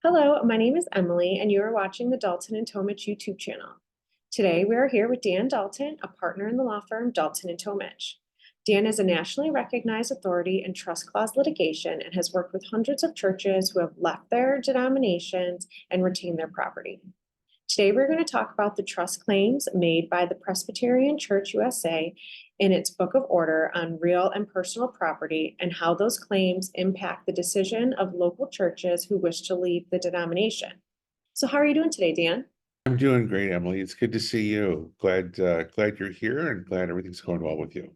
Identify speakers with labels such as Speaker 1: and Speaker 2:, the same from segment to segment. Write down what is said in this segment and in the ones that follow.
Speaker 1: Hello, my name is Emily, and you are watching the Dalton and Tomich YouTube channel. Today, we are here with Dan Dalton, a partner in the law firm Dalton and Tomich. Dan is a nationally recognized authority in trust clause litigation and has worked with hundreds of churches who have left their denominations and retained their property. Today, we're going to talk about the trust claims made by the Presbyterian Church USA in its Book of Order on real and personal property and how those claims impact the decision of local churches who wish to leave the denomination. So, how are you doing today, Dan?
Speaker 2: I'm doing great, Emily. It's good to see you. Glad you're here and glad everything's going well with you.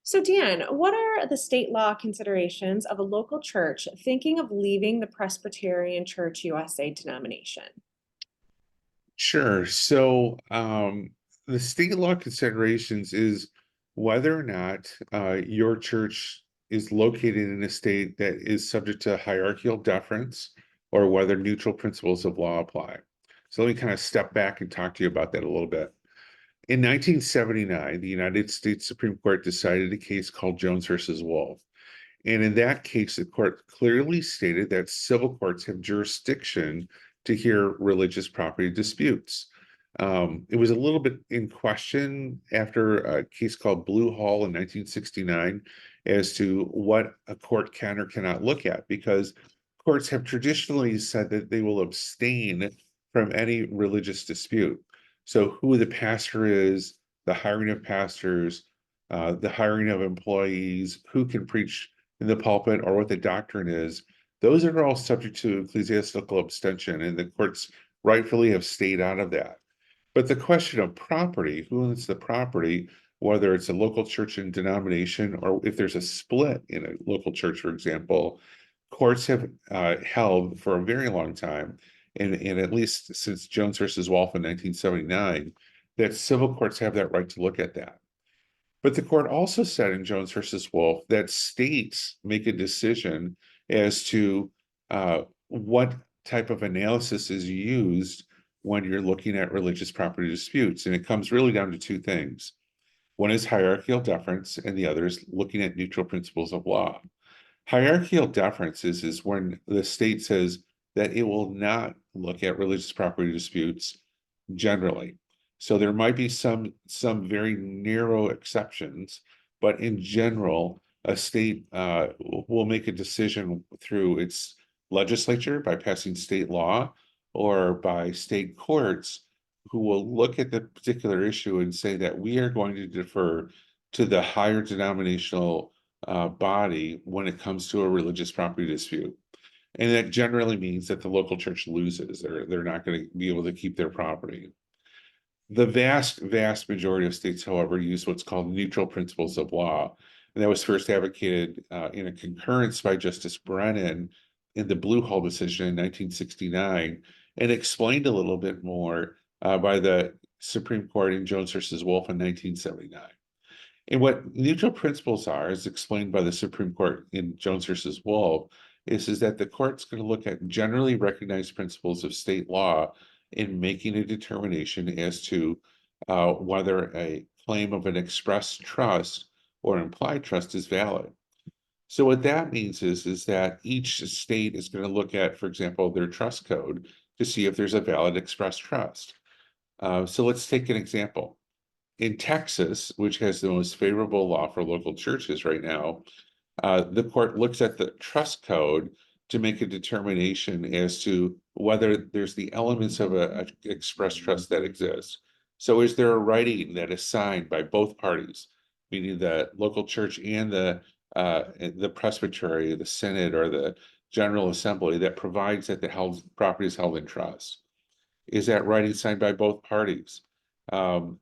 Speaker 1: So, Dan, what are the state law considerations of a local church thinking of leaving the Presbyterian Church USA denomination?
Speaker 2: Sure. The state law considerations is whether or not your church is located in a state that is subject to hierarchical deference or whether neutral principles of law apply. So let me kind of step back and talk to you about that a little bit. In 1979, the United States Supreme Court decided a case called Jones versus Wolf. And in that case, the court clearly stated that civil courts have jurisdiction to hear religious property disputes. It was a little bit in question after a case called Blue Hall in 1969 as to what a court can or cannot look at, because courts have traditionally said that they will abstain from any religious dispute. So who the pastor is, the hiring of pastors, the hiring of employees, who can preach in the pulpit, or what the doctrine is, those are all subject to ecclesiastical abstention, and the courts rightfully have stayed out of that. But the question of property, who owns the property, whether it's a local church and denomination, or if there's a split in a local church, for example, courts have held for a very long time, and at least since Jones versus Wolf in 1979, that civil courts have that right to look at that. But the court also said in Jones versus Wolf that states make a decision as to what type of analysis is used when you're looking at religious property disputes. And it comes really down to two things. One is hierarchical deference, and the other is looking at neutral principles of law. Hierarchical deference is when the state says that it will not look at religious property disputes generally. So there might be some very narrow exceptions, but in general, a state will make a decision through its legislature by passing state law or by state courts who will look at the particular issue and say that we are going to defer to the higher denominational body when it comes to a religious property dispute. And that generally means that the local church loses. They're not going to be able to keep their property. The vast majority of states, however, use what's called neutral principles of law. And that was first advocated in a concurrence by Justice Brennan in the Blue Hall decision in 1969, and explained a little bit more by the Supreme Court in Jones versus Wolf in 1979. And what neutral principles are, as explained by the Supreme Court in Jones versus Wolf, is that the court's going to look at generally recognized principles of state law in making a determination as to whether a claim of an express trust or implied trust is valid. So what that means is that each state is going to look at, for example, their trust code to see if there's a valid express trust. So let's take an example. In Texas, which has the most favorable law for local churches right now, the court looks at the trust code to make a determination as to whether there's the elements of a express trust that exists. So is there a writing that is signed by both parties, meaning the local church and the presbytery, the synod, or the general assembly, that provides that the property is held in trust? Is that writing signed by both parties?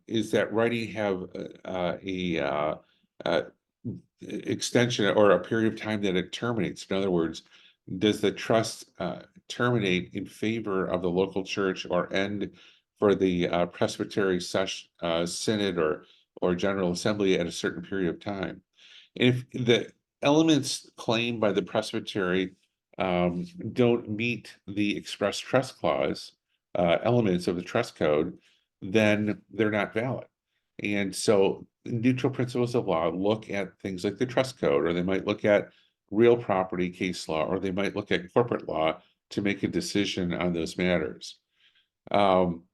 Speaker 2: Is that writing have a extension or a period of time that it terminates? In other words, does the trust terminate in favor of the local church or end for the presbytery synod or general assembly at a certain period of time? And if the elements claimed by the presbytery don't meet the express trust clause elements of the trust code, then they're not valid. And so neutral principles of law look at things like the trust code, or they might look at real property case law, or they might look at corporate law to make a decision on those matters. Um,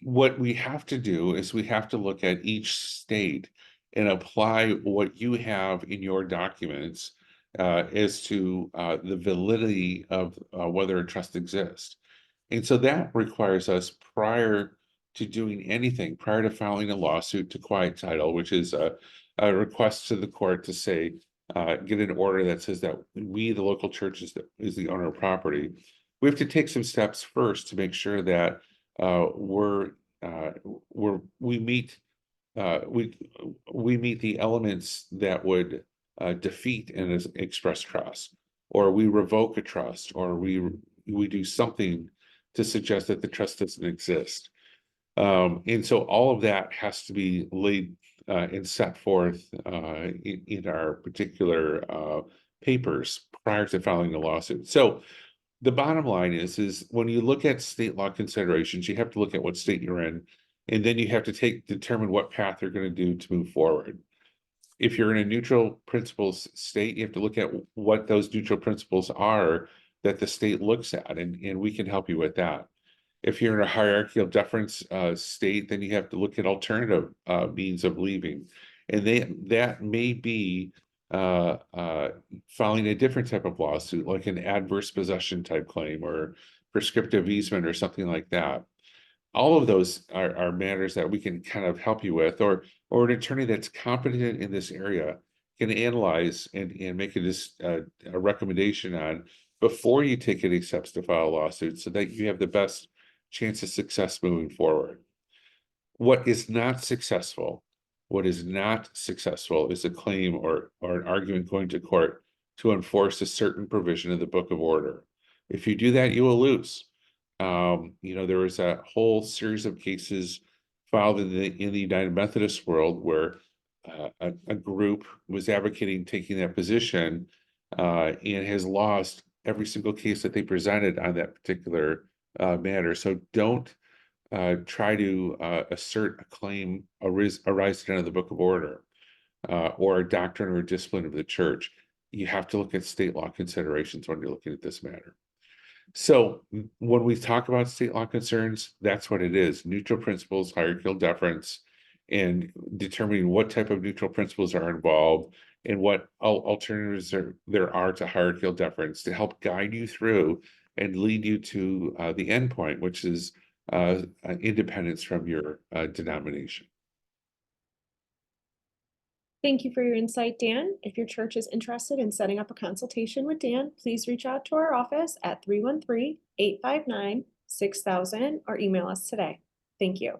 Speaker 2: what we have to do is we have to look at each state and apply what you have in your documents as to the validity of whether a trust exists. And so that requires us, prior to doing anything, prior to filing a lawsuit, to quiet title, which is a request to the court to say, get an order that says that we, the local church, is the owner of property. We have to take some steps first to make sure that we meet the elements that would defeat an express trust, or we revoke a trust, or we do something to suggest that the trust doesn't exist. And so all of that has to be laid and set forth in our particular papers prior to filing the lawsuit. So the bottom line is when you look at state law considerations, you have to look at what state you're in, and then you have to determine what path you're going to do to move forward. If you're in a neutral principles state, you have to look at what those neutral principles are that the state looks at, and we can help you with that. If you're in a hierarchical deference state, then you have to look at alternative means of leaving, and that may be filing a different type of lawsuit, like an adverse possession type claim or prescriptive easement or something like that. All of those are matters that we can kind of help you with, or an attorney that's competent in this area can analyze and make a recommendation on before you take any steps to file a lawsuit, so that you have the best chance of success moving forward. What is not successful is a claim or an argument going to court to enforce a certain provision of the Book of Order. If you do that, you will lose. There was a whole series of cases filed in the United Methodist world where a group was advocating taking that position and has lost every single case that they presented on that particular matter. So don't try to assert a claim arising out of the Book of Order or a doctrine or discipline of the church. You have to look at state law considerations when you're looking at this matter. So when we talk about state law concerns, that's what it is: neutral principles, hierarchical deference, and determining what type of neutral principles are involved and what alternatives there are to hierarchical deference to help guide you through and lead you to the end point, which is independence from your denomination.
Speaker 1: Thank you for your insight, Dan. If your church is interested in setting up a consultation with Dan, please reach out to our office at 313-859-6000 or email us today. Thank you.